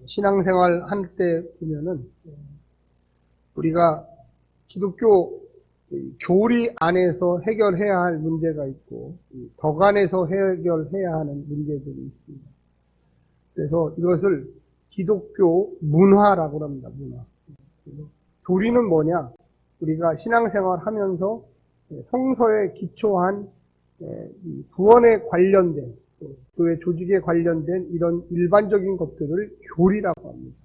신앙생활 할 때 보면은 우리가 기독교 교리 안에서 해결해야 할 문제가 있고 덕 안에서 해결해야 하는 문제들이 있습니다. 그래서 이것을 기독교 문화라고 합니다. 문화. 교리는 뭐냐? 우리가 신앙생활 하면서 성서에 기초한 구원에 관련된 교회 조직에 관련된 이런 일반적인 것들을 교리라고 합니다.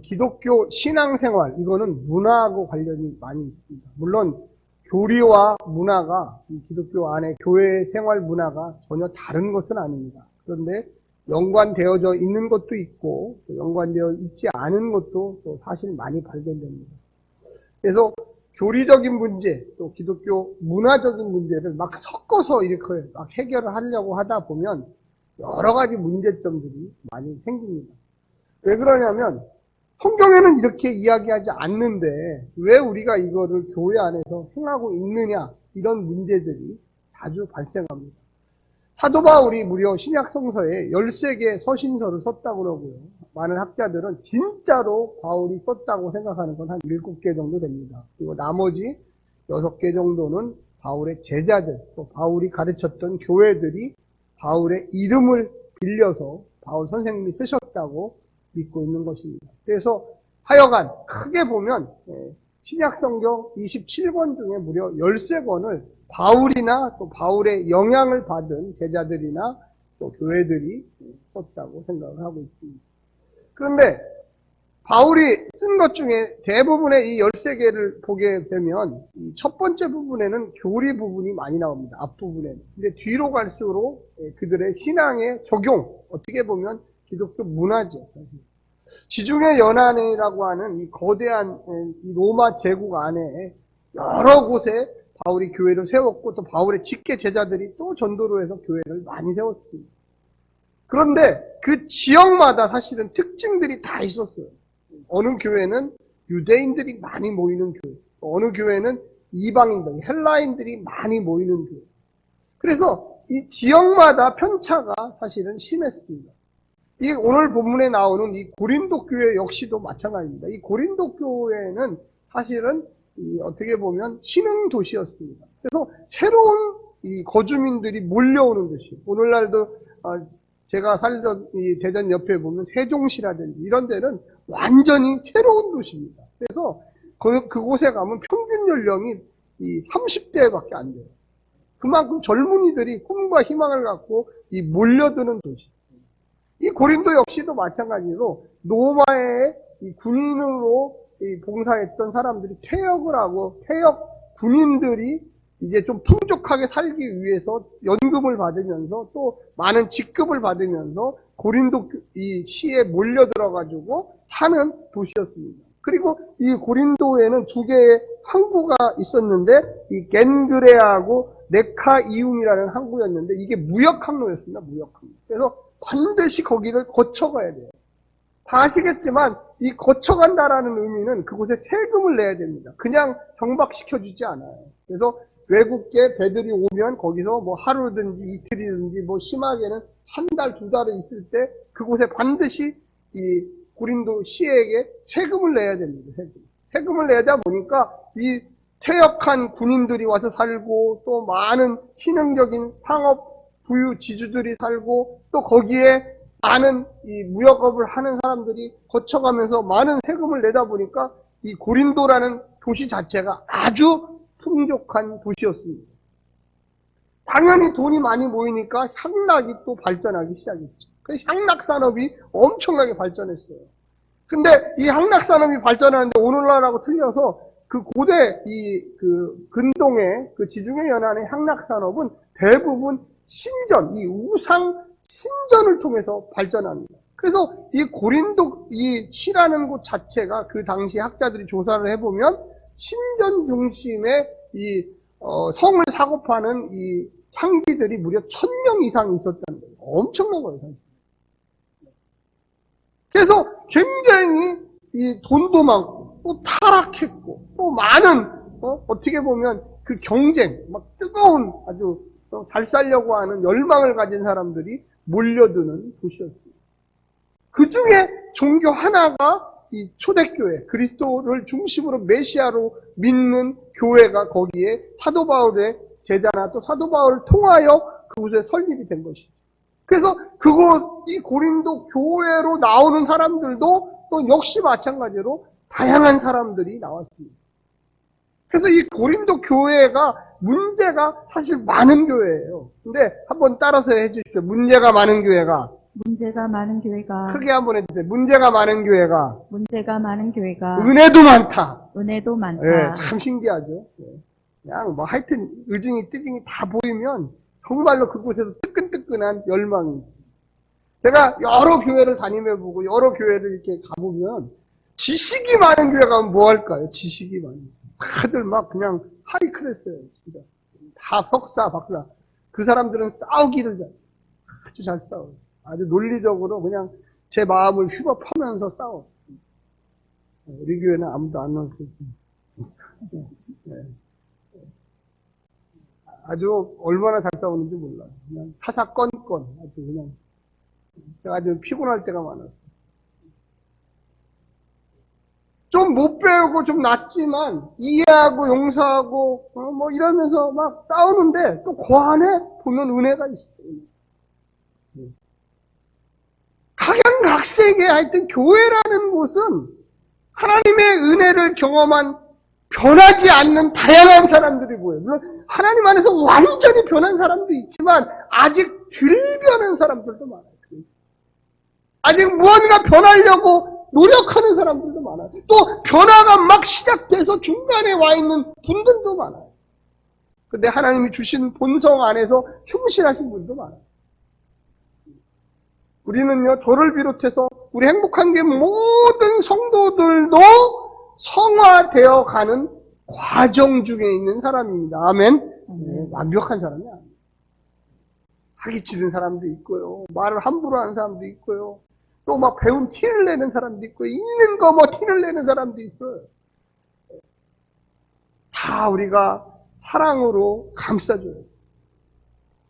기독교 신앙생활, 이거는 문화하고 관련이 많이 있습니다. 물론 교리와 문화가 이 기독교 안에 교회 생활 문화가 전혀 다른 것은 아닙니다. 그런데 연관되어져 있는 것도 있고 연관되어 있지 않은 것도 또 사실 많이 발견됩니다. 그래서 교리적인 문제, 또 기독교 문화적인 문제를 막 섞어서 이렇게 막 해결을 하려고 하다 보면 여러 가지 문제점들이 많이 생깁니다. 왜 그러냐면 성경에는 이렇게 이야기하지 않는데 왜 우리가 이거를 교회 안에서 행하고 있느냐, 이런 문제들이 자주 발생합니다. 사도 바울이 무려 신약 성서에 13개 서신서를 썼다고 그러고요. 많은 학자들은 진짜로 바울이 썼다고 생각하는 건 한 7개 정도 됩니다. 그리고 나머지 6개 정도는 바울의 제자들, 또 바울이 가르쳤던 교회들이 바울의 이름을 빌려서 바울 선생님이 쓰셨다고 믿고 있는 것입니다. 그래서 하여간 크게 보면 신약성경 27권 중에 무려 13권을 바울이나 또 바울의 영향을 받은 제자들이나 또 교회들이 썼다고 생각을 하고 있습니다. 그런데 바울이 쓴 것 중에 대부분의 이 13개를 보게 되면 이 첫 번째 부분에는 교리 부분이 많이 나옵니다. 앞부분에는. 근데 뒤로 갈수록 그들의 신앙의 적용, 어떻게 보면 기독교 문화죠. 지중해 연안이라고 하는 이 거대한 이 로마 제국 안에 여러 곳에 바울이 교회를 세웠고 또 바울의 직계 제자들이 또 전도를 해서 교회를 많이 세웠습니다. 그런데 그 지역마다 사실은 특징들이 다 있었어요. 어느 교회는 유대인들이 많이 모이는 교회, 어느 교회는 이방인들, 헬라인들이 많이 모이는 교회. 그래서 이 지역마다 편차가 사실은 심했습니다. 이 오늘 본문에 나오는 이 고린도 교회 역시도 마찬가지입니다. 이 고린도 교회는 사실은 어떻게 보면 신흥 도시였습니다. 그래서 새로운 이 거주민들이 몰려오는 도시. 오늘날도 제가 살던 이 대전 옆에 보면 세종시라든지 이런 데는 완전히 새로운 도시입니다. 그래서 그곳에 가면 평균 연령이 이 30대밖에 안 돼요. 그만큼 젊은이들이 꿈과 희망을 갖고 이 몰려드는 도시. 이 고린도 역시도 마찬가지로 로마의 이 군인으로 봉사했던 사람들이 퇴역을 하고 퇴역 군인들이 이제 좀 풍족하게 살기 위해서 연금을 받으면서 또 많은 직급을 받으면서 고린도 이 시에 몰려들어가지고 사는 도시였습니다. 그리고 이 고린도에는 2개의 항구가 있었는데 이 겐그레아하고 네카이움이라는 항구였는데 이게 무역항로였습니다. 무역항로. 그래서 반드시 거기를 거쳐가야 돼요. 다 아시겠지만 이 거쳐간다라는 의미는 그곳에 세금을 내야 됩니다. 그냥 정박시켜주지 않아요. 그래서 외국계 배들이 오면 거기서 뭐 하루든지 이틀이든지 뭐 심하게는 1달, 2달을 있을 때 그곳에 반드시 이 고린도 시에게 세금을 내야 됩니다. 세금을 내다 보니까 이 퇴역한 군인들이 와서 살고 또 많은 신흥적인 상업 부유지주들이 살고 또 거기에 많은 이 무역업을 하는 사람들이 거쳐가면서 많은 세금을 내다 보니까 이 고린도라는 도시 자체가 아주 풍족한 도시였습니다. 당연히 돈이 많이 모이니까 향락이 또 발전하기 시작했죠. 그래서 향락 산업이 엄청나게 발전했어요. 근데 이 향락 산업이 발전하는데 오늘날하고 틀려서 그 고대 그 근동의 그 지중해 연안의 향락 산업은 대부분 신전, 이 우상 신전을 통해서 발전합니다. 그래서 이 고린도 이 시라는 곳 자체가 그 당시 학자들이 조사를 해보면 신전 중심의 이 성을 사고파는 이 창기들이 무려 1000명 이상 있었다는 거예요. 엄청난 거예요, 사실. 그래서 굉장히 이 돈도 많고 또 타락했고 또 많은 어떻게 보면 그 경쟁, 막 뜨거운 아주 잘 살려고 하는 열망을 가진 사람들이 몰려드는 도시였습니다. 그 중에 종교 하나가 이 초대교회, 그리스도를 중심으로 메시아로 믿는 교회가 거기에 사도 바울의 제자나 또 사도 바울을 통하여 그곳에 설립이 된 것이죠. 그래서 이 고린도 교회로 나오는 사람들도 또 역시 마찬가지로 다양한 사람들이 나왔습니다. 그래서 이 고린도 교회가 문제가 사실 많은 교회예요. 근데 한번 따라서 해주십시오. 문제가 많은 교회가 크게 한번 해주세요. 문제가 많은 교회가 은혜도 많다. 네, 참 신기하죠. 그냥 뭐 하여튼 의증이 뜨증이 다 보이면 정말로 그곳에서 뜨끈뜨끈한 열망이 있어요. 제가 여러 교회를 다니며보고 여러 교회를 이렇게 가보면 지식이 많은 교회가 뭐 할까요? 지식이 많은. 다들 막 그냥 하이클래스예요. 진짜. 다 석사, 박사. 그 사람들은 싸우기를 아주 잘 싸워요. 아주 논리적으로 그냥 제 마음을 휘법하면서 싸워. 우리 교회는 아무도 안 나올 수 있습니다. 네. 아주 얼마나 잘 싸우는지 몰라요. 그냥 사사건건. 아주 그냥. 제가 아주 피곤할 때가 많았어요. 좀 못 배우고 좀 낮지만 이해하고 용서하고 뭐 이러면서 막 싸우는데 또 그 안에 보면 은혜가 있어요. 각양각색의 하여튼 교회라는 곳은 하나님의 은혜를 경험한 변하지 않는 다양한 사람들이 보여요. 물론 하나님 안에서 완전히 변한 사람도 있지만 아직 덜 변한 사람들도 많아요. 아직 무언가 변하려고 노력하는 사람들도 많아요. 또 변화가 막 시작돼서 중간에 와 있는 분들도 많아요. 근데 하나님이 주신 본성 안에서 충실하신 분도 많아요. 우리는요, 저를 비롯해서 우리 행복한 게 모든 성도들도 성화되어 가는 과정 중에 있는 사람입니다. 아멘. 네, 완벽한 사람이 아니에요. 사기치는 사람도 있고요. 말을 함부로 하는 사람도 있고요. 또 막 배운 티를 내는 사람도 있고, 있는 거 뭐 티를 내는 사람도 있어요. 다 우리가 사랑으로 감싸줘요.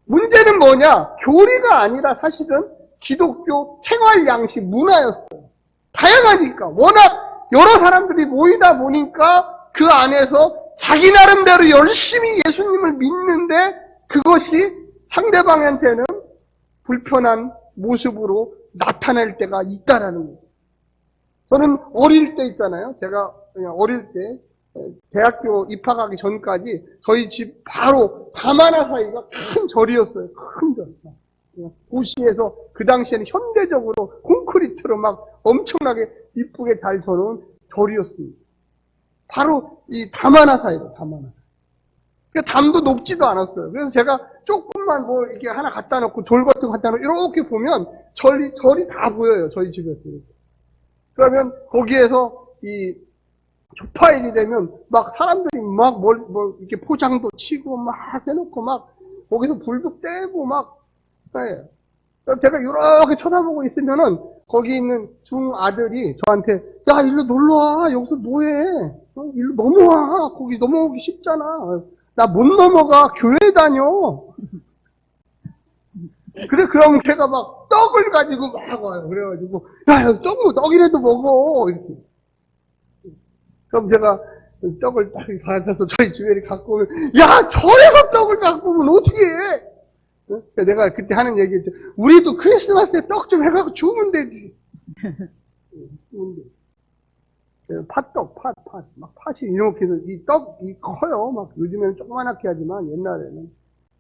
문제는 뭐냐? 교리가 아니라 사실은 기독교 생활 양식 문화였어요. 다양하니까. 워낙 여러 사람들이 모이다 보니까 그 안에서 자기 나름대로 열심히 예수님을 믿는데 그것이 상대방한테는 불편한 모습으로 나타낼 때가 있다라는 거예요. 저는 어릴 때 있잖아요. 제가 그냥 어릴 때 대학교 입학하기 전까지 저희 집 바로 다마나 사이가 큰 절이었어요. 큰 절. 도시에서 그 당시에는 현대적으로 콘크리트로 막 엄청나게 이쁘게 잘 쳐놓은 절이었습니다. 바로 이 다마나 사이로, 다마나. 그 담도 높지도 않았어요. 그래서 제가 조금만 뭐 이렇게 하나 갖다 놓고 돌 같은 거 갖다 놓고 이렇게 보면 절이 다 보여요. 저희 집에서. 그러면 거기에서 이 주파일이 되면 막 사람들이 막 이렇게 포장도 치고 막 해놓고 막 거기서 불도 떼고 막 네. 제가 이렇게 쳐다보고 있으면은 거기 있는 중아들이 저한테 야 일로 놀러와 여기서 뭐해 일로 넘어와 거기 넘어오기 쉽잖아 나 못 넘어가 교회 다녀 그래 그럼 걔가 막 떡을 가지고 막 와요 그래가지고 야 떡이라도 먹어 이렇게 그럼 제가 떡을 딱 받아서 저희 주변에 갖고 오면 야 저에서 떡을 갖고 오면 어떻게 해 내가 그때 하는 얘기였죠. 우리도 크리스마스 때 떡 좀 해갖고 주면 되지. 팥떡, 팥. 막 팥이 이렇게 해서 이 떡이 커요. 막 요즘에는 조그만하게 하지만 옛날에는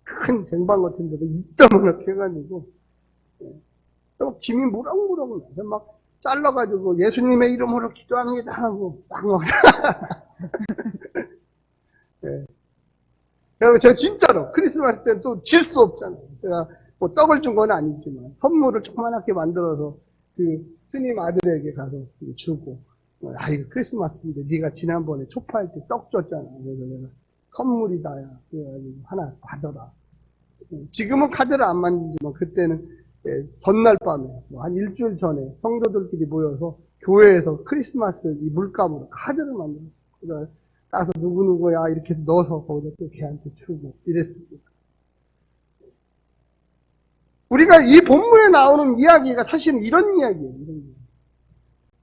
큰 쟁반 같은 데도 이따만하게 해가지고. 또 김이 무럭무럭 나서 막 잘라가지고 예수님의 이름으로 기도합니다 하고 막 네. 그래서 제가 진짜로 크리스마스 때는 또 질 수 없잖아요. 제가 뭐 떡을 준 건 아니지만 선물을 조그만하게 만들어서 그 스님 아들에게 가서 주고 이거 크리스마스인데 네가 지난번에 초파할 때 떡 줬잖아. 그래서 내가 선물이다야. 그래가지고 하나 받아라. 지금은 카드를 안 만들지만 그때는 전날 밤에 한 일주일 전에 성도들끼리 모여서 교회에서 크리스마스 이 물감으로 카드를 만들었어요. 따서 누구누구야 이렇게 넣어서 거기다 또 걔한테 주고 이랬습니다. 우리가 이 본문에 나오는 이야기가 사실은 이런 이야기예요.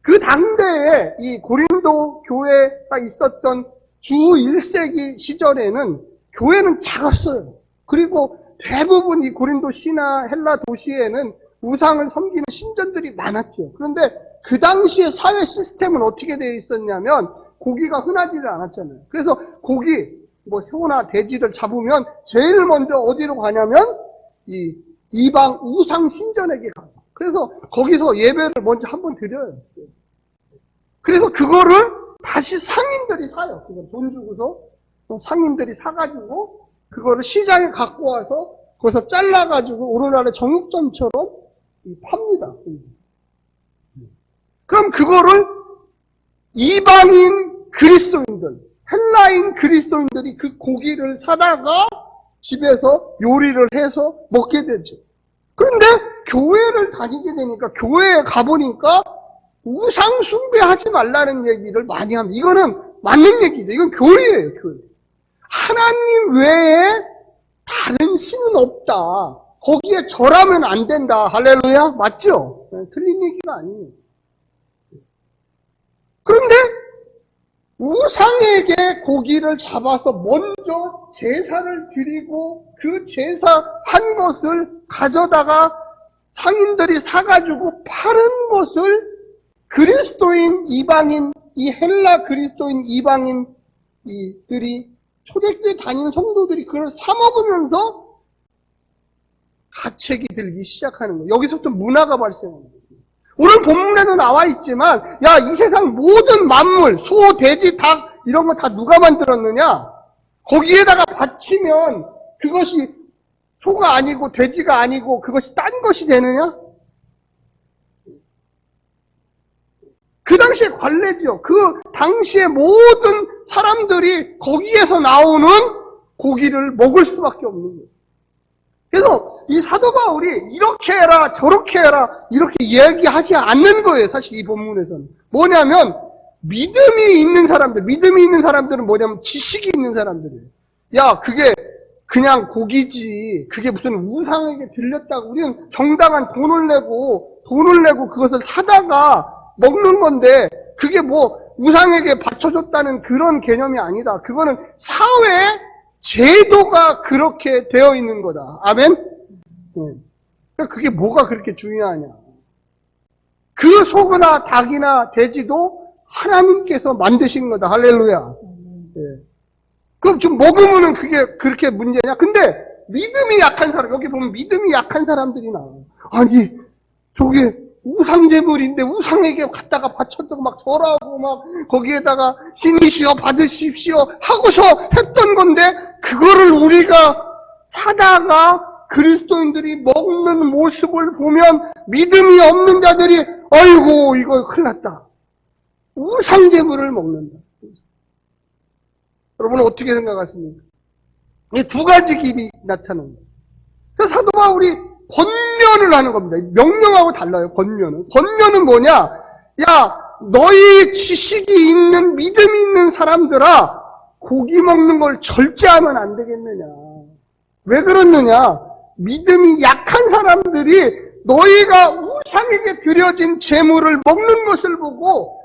그 당대에 이 고린도 교회가 있었던 주 1세기 시절에는 교회는 작았어요. 그리고 대부분 이 고린도 시나 헬라 도시에는 우상을 섬기는 신전들이 많았죠. 그런데 그 당시의 사회 시스템은 어떻게 되어 있었냐면 고기가 흔하지를 않았잖아요. 그래서 고기, 소나 돼지를 잡으면 제일 먼저 어디로 가냐면 이 이방 우상 신전에게 가요. 그래서 거기서 예배를 먼저 한번 드려요. 그래서 그거를 다시 상인들이 사요. 그걸 돈 주고서 상인들이 사가지고 그거를 시장에 갖고 와서 거기서 잘라가지고 오늘날의 정육점처럼 팝니다. 그럼 그거를 이방인 그리스도인들, 헬라인 그리스도인들이 그 고기를 사다가 집에서 요리를 해서 먹게 되죠. 그런데 교회를 다니게 되니까 교회에 가보니까 우상 숭배하지 말라는 얘기를 많이 합니다. 이거는 맞는 얘기죠. 이건 교리예요, 교리. 하나님 외에 다른 신은 없다. 거기에 절하면 안 된다. 할렐루야? 맞죠? 틀린 얘기가 아니에요. 그런데 우상에게 고기를 잡아서 먼저 제사를 드리고 그 제사 한 것을 가져다가 상인들이 사가지고 파는 것을 그리스도인 이방인, 이 헬라 그리스도인 이방인들이 초대교회 다니는 성도들이 그걸 사먹으면서 가책이 들기 시작하는 거예요. 여기서부터 문화가 발생합니다. 오늘 본문에도 나와 있지만 야, 이 세상 모든 만물, 소, 돼지, 닭 이런 거 다 누가 만들었느냐? 거기에다가 바치면 그것이 소가 아니고 돼지가 아니고 그것이 딴 것이 되느냐? 그 당시에 관례죠. 그 당시에 모든 사람들이 거기에서 나오는 고기를 먹을 수밖에 없는 거예요. 그래서 이 사도 바울이 이렇게 해라 저렇게 해라 이렇게 얘기하지 않는 거예요. 사실 이 본문에서는. 뭐냐면 믿음이 있는 사람들은 뭐냐면 지식이 있는 사람들이에요. 야, 그게 그냥 고기지. 그게 무슨 우상에게 들렸다고. 우리는 정당한 돈을 내고 그것을 사다가 먹는 건데 그게 우상에게 바쳐줬다는 그런 개념이 아니다. 그거는 사회 제도가 그렇게 되어 있는 거다. 아멘? 그러니까 그게 뭐가 그렇게 중요하냐. 그 소나 닭이나 돼지도 하나님께서 만드신 거다. 할렐루야. 그럼 좀 먹으면은 그게 그렇게 문제냐? 근데 믿음이 약한 사람, 여기 보면 믿음이 약한 사람들이 나와요. 아니, 저게 우상제물인데 우상에게 갖다가 바쳤다고 막 절하고 막 거기에다가 신이시여 받으십시오 하고서 했던 건데 그거를 우리가 사다가 그리스도인들이 먹는 모습을 보면 믿음이 없는 자들이 아이고 이거 큰일 났다. 우상제물을 먹는다. 여러분은 어떻게 생각하십니까? 이 두 가지 길이 나타납니다. 그래서 사도 바울이 권면을 하는 겁니다. 명령하고 달라요, 권면은. 권면은 뭐냐? 야, 너희 지식이 있는, 믿음이 있는 사람들아, 고기 먹는 걸 절제하면 안 되겠느냐. 왜 그렇느냐? 믿음이 약한 사람들이 너희가 우상에게 드려진 재물을 먹는 것을 보고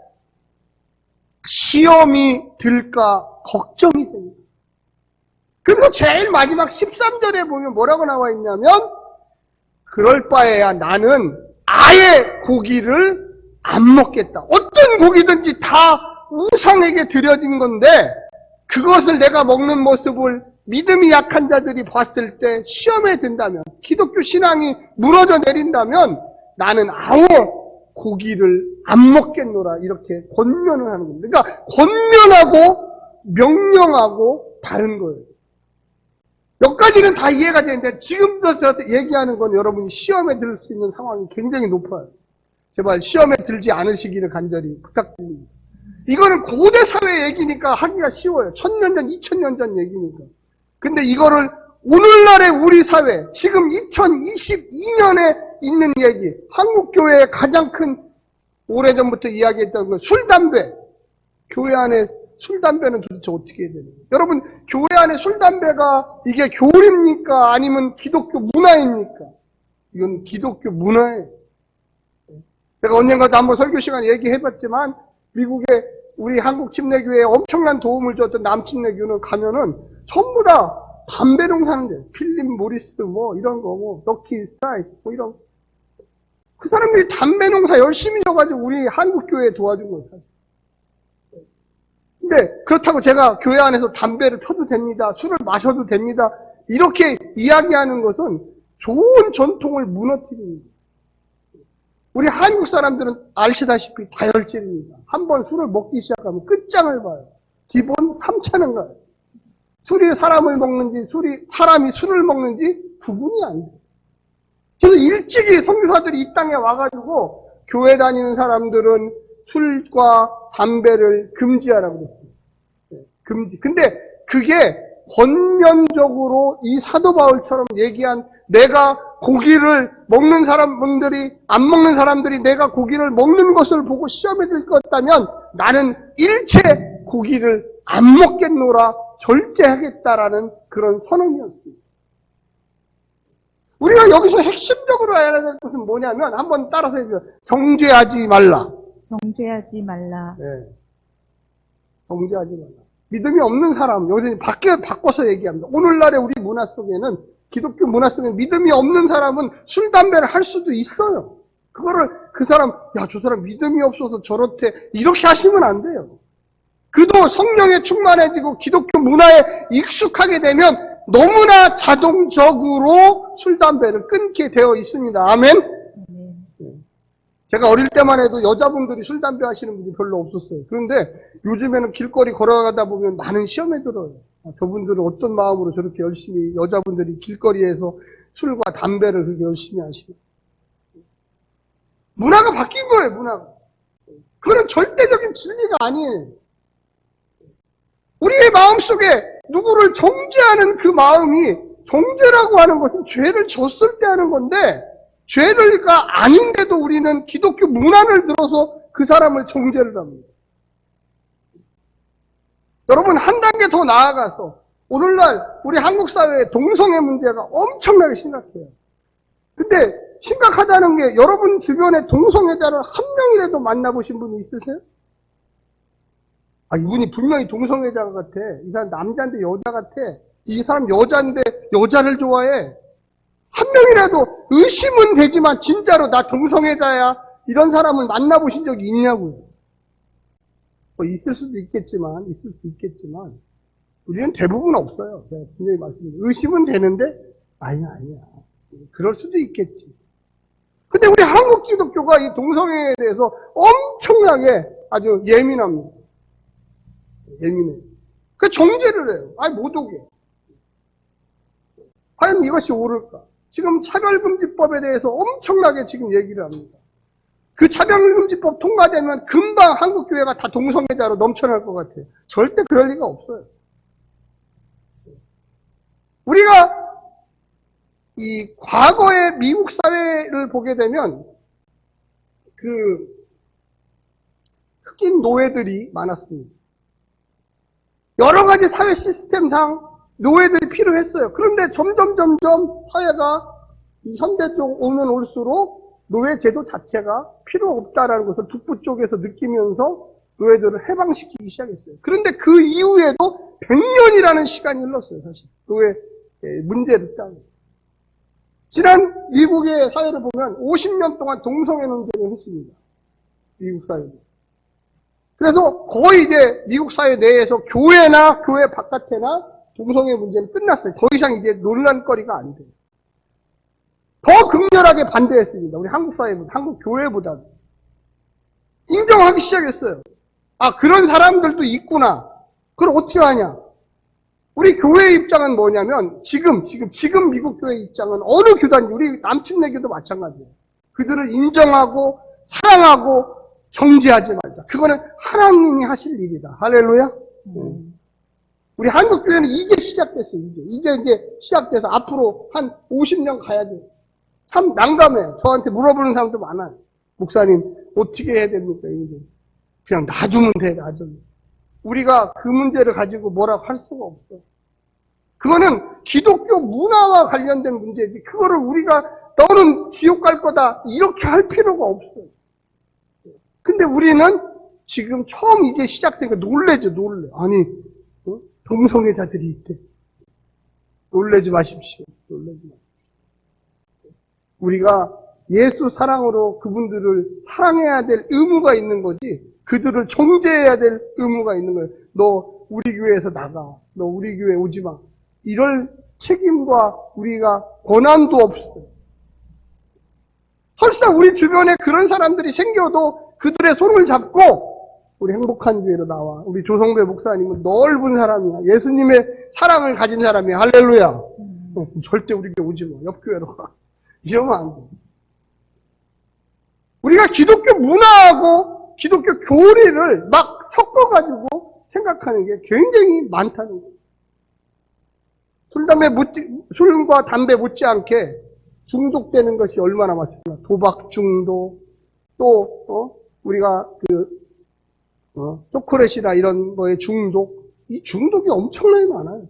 시험이 들까 걱정이 됩니다. 그리고 제일 마지막 13절에 보면 뭐라고 나와 있냐면 그럴 바에야 나는 아예 고기를 안 먹겠다. 어떤 고기든지 다 우상에게 드려진 건데 그것을 내가 먹는 모습을 믿음이 약한 자들이 봤을 때 시험에 든다면 기독교 신앙이 무너져 내린다면 나는 아예 고기를 안 먹겠노라 이렇게 권면을 하는 겁니다. 그러니까 권면하고 명령하고 다른 거예요. 여기까지는 다 이해가 되는데 지금부터 얘기하는 건 여러분이 시험에 들 수 있는 상황이 굉장히 높아요. 제발 시험에 들지 않으시기를 간절히 부탁드립니다. 이거는 고대 사회 얘기니까 하기가 쉬워요. 1000년 전, 2000년 전 얘기니까. 근데 이거를 오늘날의 우리 사회, 지금 2022년에 있는 얘기, 한국교회의 가장 큰 오래전부터 이야기했던 건 술, 담배. 교회 안에 술, 담배는 도대체 어떻게 해야 되는 거예요? 여러분, 교회 안에 술, 담배가 이게 교리입니까? 아니면 기독교 문화입니까? 이건 기독교 문화예요. 제가 언젠가도 한번 설교 시간에 얘기해봤지만 미국의 우리 한국 침례교회에 엄청난 도움을 줬던 남침례교는 가면은 전부 다 담배 농사하는데 필립 모리스 뭐 이런 거 뭐 럭키 스트라이크 뭐 이런 그 사람들이 담배 농사 열심히 져가지고 우리 한국 교회에 도와준 거예요. 근데 그렇다고 제가 교회 안에서 담배를 펴도 됩니다. 술을 마셔도 됩니다. 이렇게 이야기하는 것은 좋은 전통을 무너뜨립니다. 우리 한국 사람들은 아시다시피 다혈질입니다. 한번 술을 먹기 시작하면 끝장을 봐요. 기본 3차는 가요. 술이 사람을 먹는지 사람이 술을 먹는지 구분이 안 돼요. 그래서 일찍이 선교사들이 이 땅에 와가지고 교회 다니는 사람들은 술과 담배를 금지하라고 그랬어요. 금지. 근데 그게 권면적으로 이 사도 바울처럼 얘기한 내가 고기를 먹는 사람들이 안 먹는 사람들이 내가 고기를 먹는 것을 보고 시험에 들 것 같다면 나는 일체 고기를 안 먹겠노라 절제하겠다라는 그런 선언이었습니다. 우리가 여기서 핵심적으로 알아야 될 것은 뭐냐면 한번 따라서 해주세요. 정죄하지 말라. 정죄하지 말라. 네. 정죄하지 말라. 믿음이 없는 사람, 여기서 바꿔서 얘기합니다. 오늘날의 우리 문화 속에는, 기독교 문화 속에는 믿음이 없는 사람은 술, 담배를 할 수도 있어요. 그거를 그 사람, 야, 저 사람 믿음이 없어서 저렇대. 이렇게 하시면 안 돼요. 그도 성령에 충만해지고 기독교 문화에 익숙하게 되면 너무나 자동적으로 술, 담배를 끊게 되어 있습니다. 아멘? 제가 어릴 때만 해도 여자분들이 술, 담배 하시는 분이 별로 없었어요. 그런데 요즘에는 길거리 걸어가다 보면 많은 시험에 들어요. 저분들은 어떤 마음으로 저렇게 열심히 여자분들이 길거리에서 술과 담배를 그렇게 열심히 하시나. 문화가 바뀐 거예요, 문화가. 그건 절대적인 진리가 아니에요. 우리의 마음속에 누구를 정죄하는 그 마음이, 정죄라고 하는 것은 죄를 졌을 때 하는 건데, 죄가 아닌데도 우리는 기독교 문화를 들어서 그 사람을 정죄를 합니다. 여러분, 한 단계 더 나아가서 오늘날 우리 한국 사회의 동성애 문제가 엄청나게 심각해요. 근데 심각하다는 게 여러분 주변에 동성애자를 한 명이라도 만나보신 분이 있으세요? 아, 이분이 분명히 동성애자 같아. 이 사람 남자인데 여자 같아. 이 사람 여자인데 여자를 좋아해. 한 명이라도 의심은 되지만 진짜로 나 동성애자야. 이런 사람을 만나보신 적이 있냐고요. 뭐 있을 수도 있겠지만 우리는 대부분 없어요. 제가 분명히 말씀드립니다. 의심은 되는데 아니야. 그럴 수도 있겠지. 근데 우리 한국 기독교가 이 동성애에 대해서 엄청나게 아주 예민합니다. 예민해요. 그 정죄를 해요. 아니 못 오게. 과연 이것이 옳을까? 지금 차별금지법에 대해서 엄청나게 지금 얘기를 합니다. 그 차별금지법 통과되면 금방 한국 교회가 다 동성애자로 넘쳐날 것 같아요. 절대 그럴 리가 없어요. 우리가 이 과거의 미국 사회를 보게 되면 그 흑인 노예들이 많았습니다. 여러 가지 사회 시스템상 노예들이 필요했어요. 그런데 점점 사회가 이 현대 쪽 오면 올수록 노예 제도 자체가 필요 없다라는 것을 북부 쪽에서 느끼면서 노예들을 해방시키기 시작했어요. 그런데 그 이후에도 100년이라는 시간이 흘렀어요, 사실. 노예 문제를 따로. 지난 미국의 사회를 보면 50년 동안 동성애 논쟁을 했습니다. 미국 사회는. 그래서 거의 이제 미국 사회 내에서 교회나 교회 바깥에나 동성애 문제는 끝났어요. 더 이상 이제 논란거리가 안 돼요. 더 극렬하게 반대했습니다. 우리 한국 사회보다, 한국 교회보다. 인정하기 시작했어요. 아, 그런 사람들도 있구나. 그걸 어떻게 하냐? 우리 교회의 입장은 뭐냐면, 지금 미국 교회의 입장은 어느 교단이, 우리 남침례교도 마찬가지예요. 그들을 인정하고, 사랑하고, 정죄하지 말자. 그거는 하나님이 하실 일이다. 할렐루야? 우리 한국 교회는 이제 시작됐어요. 이제 시작돼서 앞으로 한 50년 가야죠. 참 난감해. 저한테 물어보는 사람도 많아요. 목사님, 어떻게 해야 됩니까? 이제 그냥 놔두면 돼, 놔두면. 우리가 그 문제를 가지고 뭐라고 할 수가 없어. 그거는 기독교 문화와 관련된 문제지. 그거를 우리가 너는 지옥 갈 거다. 이렇게 할 필요가 없어요. 근데 우리는 지금 처음 이제 시작되니까 놀래죠, 놀래. 아니, 동성애자들이 있대. 놀래지 마십시오. 놀래지 마십시오. 우리가 예수 사랑으로 그분들을 사랑해야 될 의무가 있는 거지, 그들을 정죄해야 될 의무가 있는 거예요. 너 우리 교회에서 나가. 너 우리 교회 오지 마. 이럴 책임과 우리가 권한도 없어요. 설사 우리 주변에 그런 사람들이 생겨도 그들의 손을 잡고 우리 행복한 교회로 나와. 우리 조성배 목사님은 넓은 사람이야. 예수님의 사랑을 가진 사람이야. 할렐루야. 절대 우리 교회 오지 마. 옆 교회로 가. 이러면 안 돼. 우리가 기독교 문화하고 기독교 교리를 막 섞어가지고 생각하는 게 굉장히 많다는 거예요. 술과 담배 못지않게 중독되는 것이 얼마나 많습니까? 도박 중독, 또 우리가 초콜릿이나 이런 거에 중독, 이 중독이 엄청나게 많아요.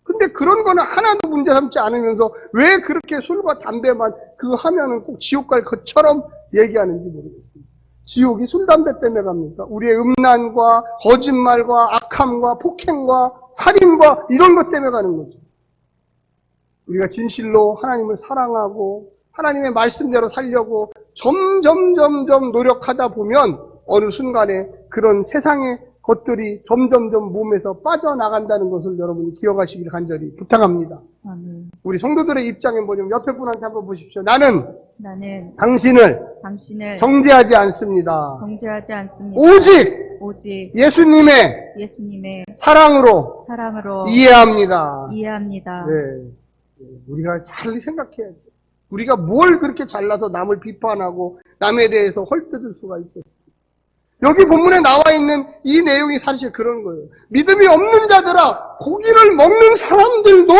근데 그런 거는 하나도 문제 삼지 않으면서 왜 그렇게 술과 담배만 그거 하면은 꼭 지옥 갈 것처럼 얘기하는지 모르겠습니다. 지옥이 술, 담배 때문에 갑니까? 우리의 음란과 거짓말과 악함과 폭행과 살인과 이런 것 때문에 가는 거죠. 우리가 진실로 하나님을 사랑하고 하나님의 말씀대로 살려고 점점 노력하다 보면 어느 순간에 그런 세상의 것들이 점점 몸에서 빠져나간다는 것을 여러분이 기억하시길 간절히 부탁합니다. 아멘. 우리 성도들의 입장에 뭐냐면 옆에 분한테 한번 보십시오. 나는 당신을 정죄하지 않습니다. 정죄하지 않습니다. 오직 예수님의 사랑으로 이해합니다. 네. 우리가 잘 생각해야 돼. 우리가 뭘 그렇게 잘나서 남을 비판하고 남에 대해서 헐뜯을 수가 있겠어요. 여기 본문에 나와 있는 이 내용이 사실 그런 거예요. 믿음이 없는 자들아, 고기를 먹는 사람들도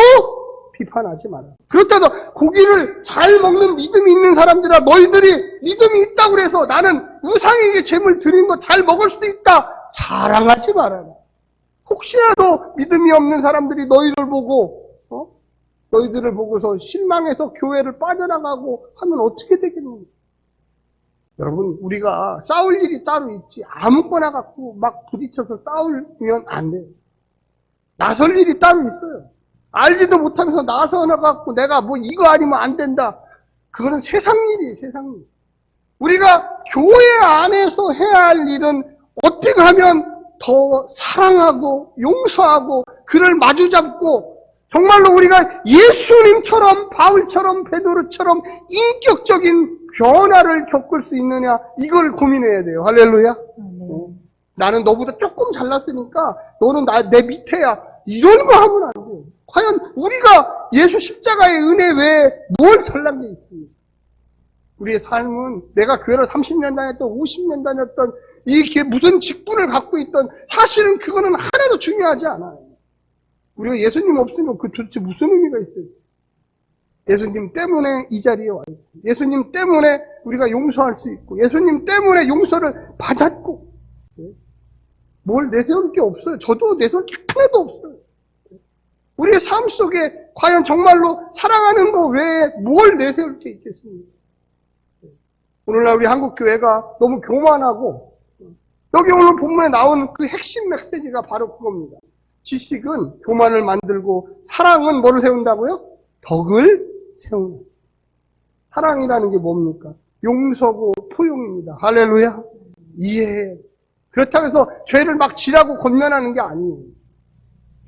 비판하지 마라. 그렇다고 고기를 잘 먹는 믿음이 있는 사람들아, 너희들이 믿음이 있다고 해서 나는 우상에게 제물 드린 거 잘 먹을 수 있다, 자랑하지 말아라. 혹시라도 믿음이 없는 사람들이 너희들을 보고서 실망해서 교회를 빠져나가고 하면 어떻게 되겠는가? 여러분, 우리가 싸울 일이 따로 있지 아무거나 갖고 막 부딪혀서 싸우면 안 돼요. 나설 일이 따로 있어요. 알지도 못하면서 나서갖고 내가 뭐 이거 아니면 안 된다. 그거는 세상 일이에요, 세상 일. 우리가 교회 안에서 해야 할 일은 어떻게 하면 더 사랑하고 용서하고 그를 마주잡고 정말로 우리가 예수님처럼 바울처럼 베드로처럼 인격적인 변화를 겪을 수 있느냐, 이걸 고민해야 돼요. 할렐루야. 나는 너보다 조금 잘났으니까 너는 내 밑에야, 이런 거 하면 안 돼요. 과연 우리가 예수 십자가의 은혜 외에 뭘 잘난 게 있습니까? 우리의 삶은 내가 교회를 30년 다녔던 50년 다녔던 이게 무슨 직분을 갖고 있던, 사실은 그거는 하나도 중요하지 않아요. 우리가 예수님 없으면 그 도대체 무슨 의미가 있어요? 예수님 때문에 이 자리에 와 있고, 예수님 때문에 우리가 용서할 수 있고, 예수님 때문에 용서를 받았고, 뭘 내세울 게 없어요. 저도 내세울 게 하나도 없어요. 우리의 삶 속에 과연 정말로 사랑하는 거 외에 뭘 내세울 게 있겠습니까? 오늘날 우리 한국교회가 너무 교만하고, 여기 오늘 본문에 나온 그 핵심 메시지가 바로 그겁니다. 지식은 교만을 만들고, 사랑은 뭐를 세운다고요? 덕을 세운다. 사랑이라는 게 뭡니까? 용서고 포용입니다. 할렐루야. 이해해. 그렇다고 해서 죄를 막 지라고 권면하는 게 아니에요.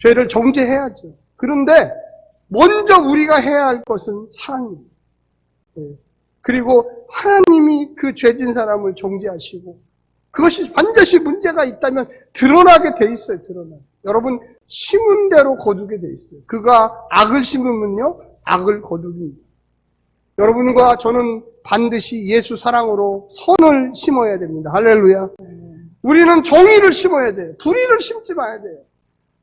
죄를 정죄해야죠. 그런데 먼저 우리가 해야 할 것은 사랑입니다. 그리고 하나님이 그 죄진 사람을 정죄하시고, 그것이 반드시 문제가 있다면 드러나게 돼 있어요. 여러분, 심은 대로 거두게 돼 있어요. 그가 악을 심으면요, 악을 거두입니다. 여러분과 저는 반드시 예수 사랑으로 선을 심어야 됩니다. 할렐루야. 우리는 정의를 심어야 돼요. 불의를 심지 마야 돼요.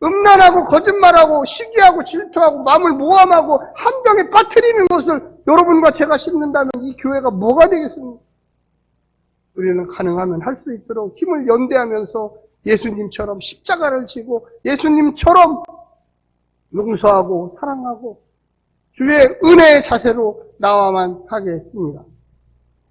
음란하고 거짓말하고 시기하고 질투하고 마음을 모함하고 함정에 빠뜨리는 것을 여러분과 제가 심는다면 이 교회가 뭐가 되겠습니까? 우리는 가능하면 할 수 있도록 힘을 연대하면서 예수님처럼 십자가를 지고 예수님처럼 용서하고 사랑하고 주의 은혜의 자세로 나와만 하겠습니다.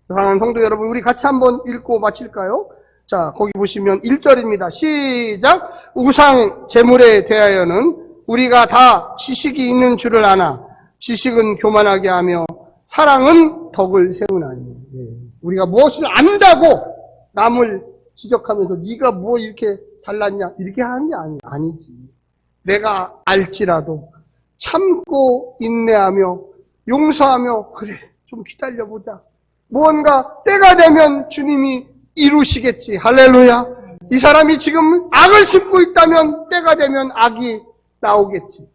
사랑하는 성도 여러분, 우리 같이 한번 읽고 마칠까요? 자, 거기 보시면 1절입니다. 시작! 우상 제물에 대하여는 우리가 다 지식이 있는 줄을 아나 지식은 교만하게 하며 사랑은 덕을 세우나니. 우리가 무엇을 안다고 남을 지적하면서 네가 뭐 이렇게 잘났냐 이렇게 하는 게 아니지. 내가 알지라도 참고 인내하며 용서하며 그래 좀 기다려보자. 무언가 때가 되면 주님이 이루시겠지. 할렐루야. 이 사람이 지금 악을 심고 있다면 때가 되면 악이 나오겠지.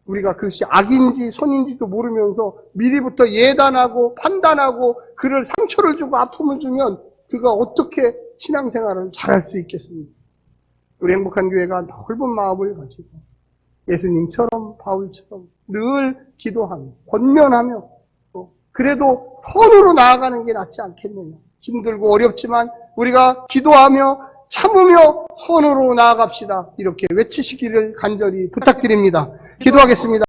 우리가 그것이 악인지 선인지도 모르면서 미리부터 예단하고 판단하고 그를 상처를 주고 아픔을 주면 그가 어떻게 신앙생활을 잘할 수 있겠습니까? 우리 행복한 교회가 넓은 마음을 가지고 예수님처럼 바울처럼 늘 기도하며 권면하며 그래도 선으로 나아가는 게 낫지 않겠느냐. 힘들고 어렵지만 우리가 기도하며 참으며 선으로 나아갑시다. 이렇게 외치시기를 간절히 부탁드립니다. 기도하겠습니다.